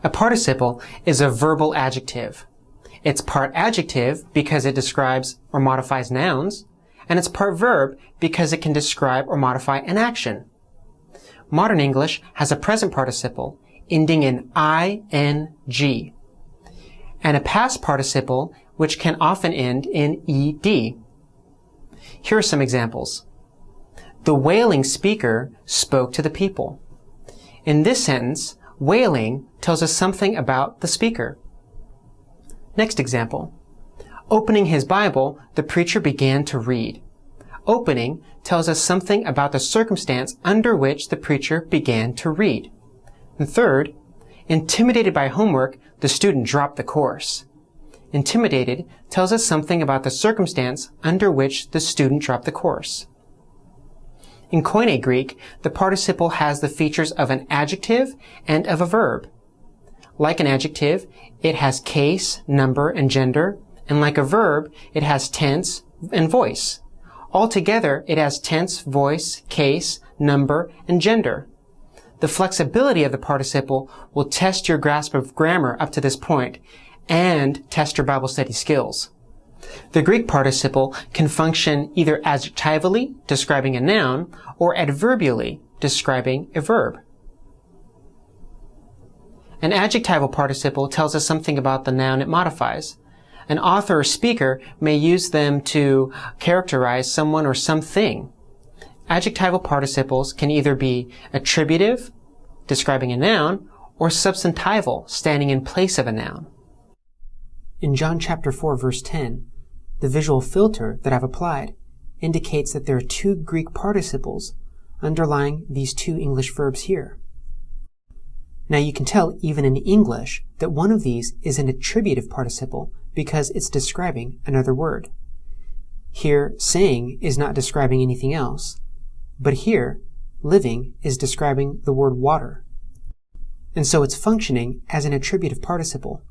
A participle is a verbal adjective. It's part adjective because it describes or modifies nouns, and it's part verb because it can describe or modify an action. Modern English has a present participle ending in ing, and a past participle which can often end in ed. Here are some examples. The wailing speaker spoke to the people. In this sentence, wailing tells us something about the speaker. Next example. Opening his Bible, the preacher began to read. Opening tells us something about the circumstance under which the preacher began to read. And third, intimidated by homework, the student dropped the course. Intimidated tells us something about the circumstance under which the student dropped the course. In Koine Greek, the participle has the features of an adjective and of a verb. Like an adjective, it has case, number, and gender, and like a verb, it has tense and voice. Altogether, it has tense, voice, case, number, and gender. The flexibility of the participle will test your grasp of grammar up to this point and test your Bible study skills. The Greek participle can function either adjectivally, describing a noun, or adverbially, describing a verb. An adjectival participle tells us something about the noun it modifies. An author or speaker may use them to characterize someone or something. Adjectival participles can either be attributive, describing a noun, or substantival, standing in place of a noun. In John chapter 4, verse 10, the visual filter that I've applied indicates that there are two Greek participles underlying these two English verbs here. Now you can tell even in English that one of these is an attributive participle because it's describing another word. Here, saying is not describing anything else, but here, living is describing the word water. And so it's functioning as an attributive participle,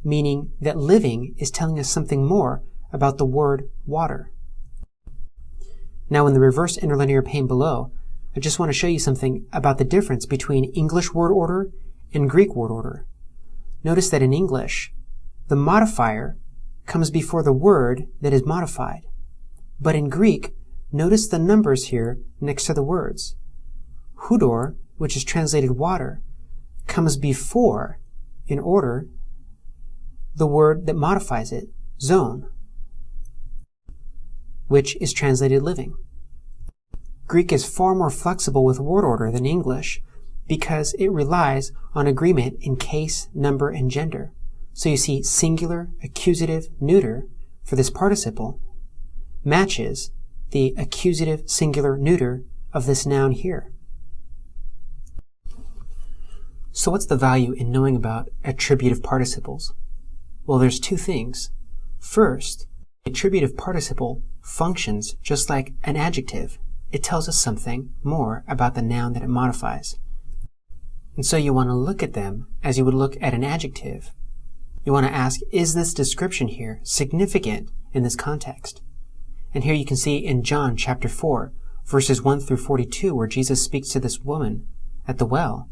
meaning that living is telling us something more about the word water. Now in the reverse interlinear pane below, I just want to show you something about the difference between English word order and Greek word order. Notice that in English, the modifier comes before the word that is modified. But in Greek, notice the numbers here next to the words. Hudor, which is translated water, comes before, in order, the word that modifies it, zone, which is translated living. Greek is far more flexible with word order than English because it relies on agreement in case, number, and gender. So you see singular, accusative, neuter for this participle matches the accusative, singular, neuter of this noun here. So what's the value in knowing about attributive participles? Well, there's two things. First, the attributive participle functions just like an adjective. It tells us something more about the noun that it modifies. And so you want to look at them as you would look at an adjective. You want to ask, is this description here significant in this context? And here you can see in John chapter 4, verses 1 through 42, where Jesus speaks to this woman at the well,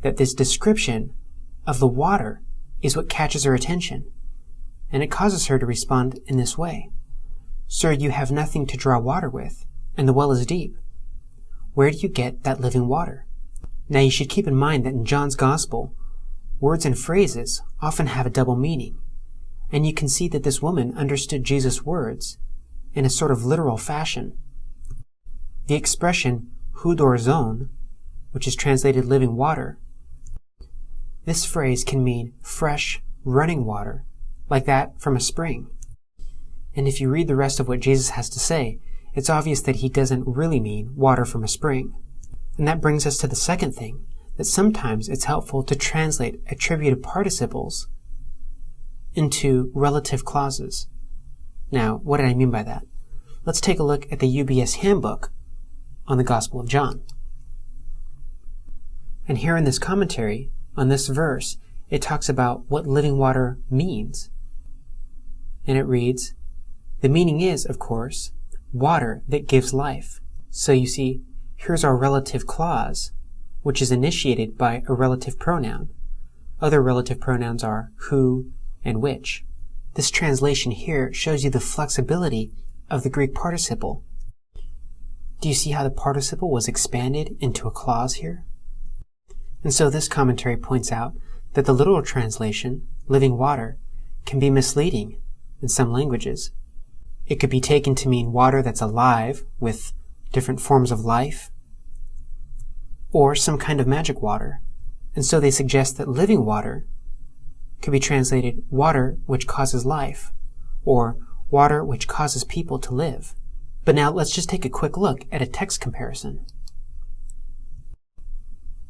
that this description of the water is what catches her attention. And it causes her to respond in this way. Sir, you have nothing to draw water with, and the well is deep. Where do you get that living water? Now you should keep in mind that in John's Gospel, words and phrases often have a double meaning. And you can see that this woman understood Jesus' words in a sort of literal fashion. The expression hudor zone, which is translated living water, this phrase can mean fresh, running water, like that from a spring. And if you read the rest of what Jesus has to say, it's obvious that he doesn't really mean water from a spring. And that brings us to the second thing, that sometimes it's helpful to translate attributive participles into relative clauses. Now, what did I mean by that? Let's take a look at the UBS handbook on the Gospel of John. And here in this commentary on this verse, it talks about what living water means. And it reads, the meaning is, of course, water that gives life. So you see, here's our relative clause, which is initiated by a relative pronoun. Other relative pronouns are who and which. This translation here shows you the flexibility of the Greek participle. Do you see how the participle was expanded into a clause here? And so this commentary points out that the literal translation, living water, can be misleading in some languages. It could be taken to mean water that's alive with different forms of life, or some kind of magic water. And so they suggest that living water could be translated water which causes life, or water which causes people to live. But now let's just take a quick look at a text comparison.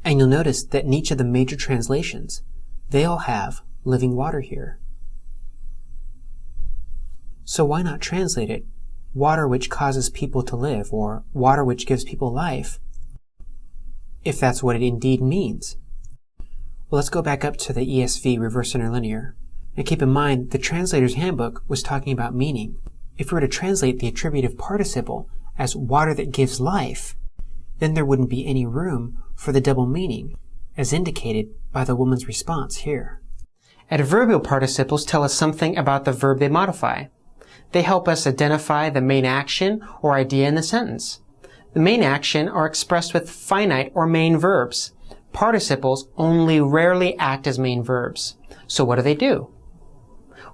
And you'll notice that in each of the major translations, they all have living water here. So why not translate it water which causes people to live, or water which gives people life, if that's what it indeed means? Well, let's go back up to the ESV reverse interlinear. And keep in mind, the translator's handbook was talking about meaning. If we were to translate the attributive participle as water that gives life, then there wouldn't be any room for the double meaning, as indicated by the woman's response here. Adverbial participles tell us something about the verb they modify. They help us identify the main action or idea in the sentence. The main action are expressed with finite or main verbs. Participles only rarely act as main verbs. So what do?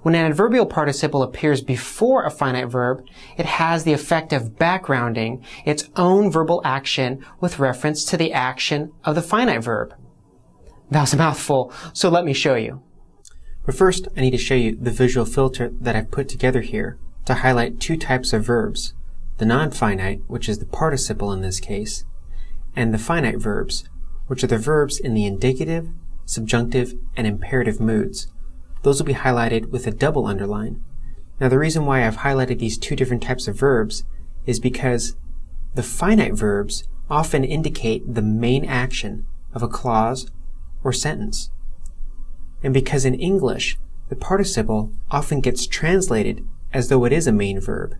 When an adverbial participle appears before a finite verb, it has the effect of backgrounding its own verbal action with reference to the action of the finite verb. That was a mouthful, so let me show you. But first, I need to show you the visual filter that I've put together here to highlight two types of verbs: the non-finite, which is the participle in this case, and the finite verbs, which are the verbs in the indicative, subjunctive, and imperative moods. Those will be highlighted with a double underline. Now the reason why I've highlighted these two different types of verbs is because the finite verbs often indicate the main action of a clause or sentence. And because in English, the participle often gets translated as though it is a main verb.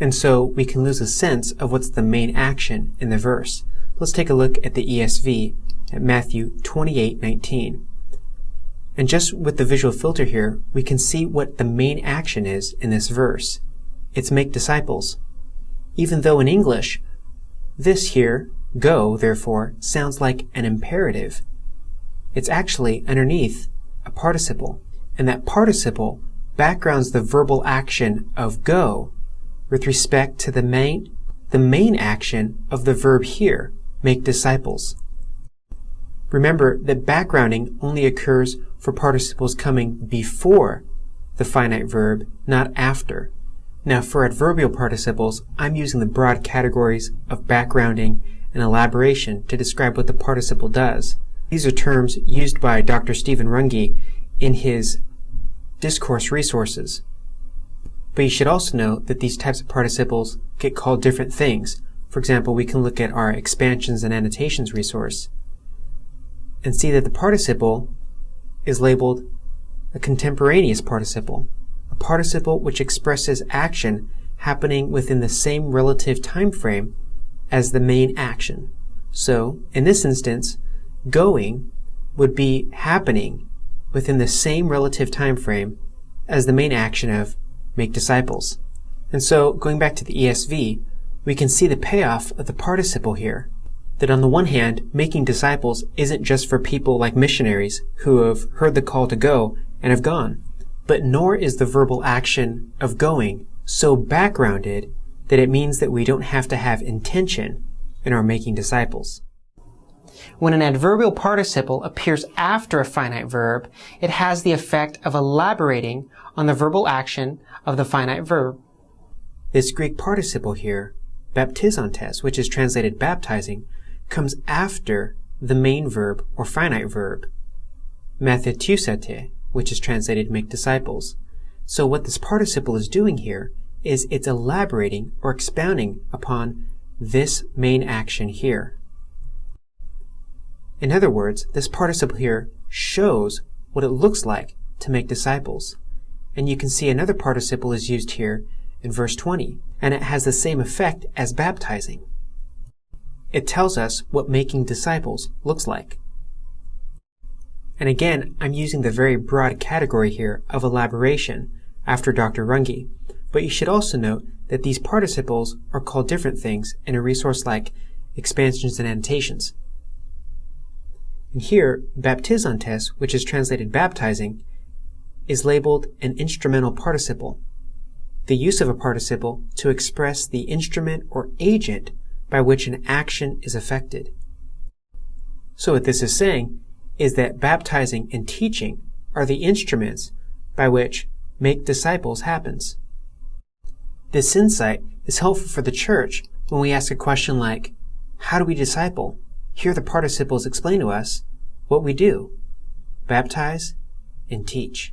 And so we can lose a sense of what's the main action in the verse. Let's take a look at the ESV at Matthew 28:19. And just with the visual filter here, we can see what the main action is in this verse. It's make disciples. Even though in English, this here, go, therefore, sounds like an imperative. It's actually underneath a participle. And that participle backgrounds the verbal action of go with respect to the main action of the verb here, make disciples. Remember that backgrounding only occurs for participles coming before the finite verb, not after. Now for adverbial participles, I'm using the broad categories of backgrounding and elaboration to describe what the participle does. These are terms used by Dr. Stephen Runge in his discourse resources. But you should also know that these types of participles get called different things. For example, we can look at our expansions and annotations resource and see that the participle is labeled a contemporaneous participle, a participle which expresses action happening within the same relative time frame as the main action. So, in this instance, going would be happening within the same relative time frame as the main action of make disciples. And so, going back to the ESV, we can see the payoff of the participle here. That on the one hand, making disciples isn't just for people like missionaries who have heard the call to go and have gone, but nor is the verbal action of going so backgrounded that it means that we don't have to have intention in our making disciples. When an adverbial participle appears after a finite verb, it has the effect of elaborating on the verbal action of the finite verb. This Greek participle here, baptizantes, which is translated baptizing, comes after the main verb or finite verb, mathetusete, which is translated make disciples. So what this participle is doing here is it's elaborating or expounding upon this main action here. In other words, this participle here shows what it looks like to make disciples. And you can see another participle is used here in verse 20, and it has the same effect as baptizing. It tells us what making disciples looks like. And again, I'm using the very broad category here of elaboration after Dr. Runge, but you should also note that these participles are called different things in a resource like Expansions and Annotations. And here, baptizantes, which is translated baptizing, is labeled an instrumental participle, the use of a participle to express the instrument or agent by which an action is effected. So what this is saying is that baptizing and teaching are the instruments by which make disciples happens. This insight is helpful for the church when we ask a question like, how do we disciple? Here the participles explain to us what we do: baptize and teach.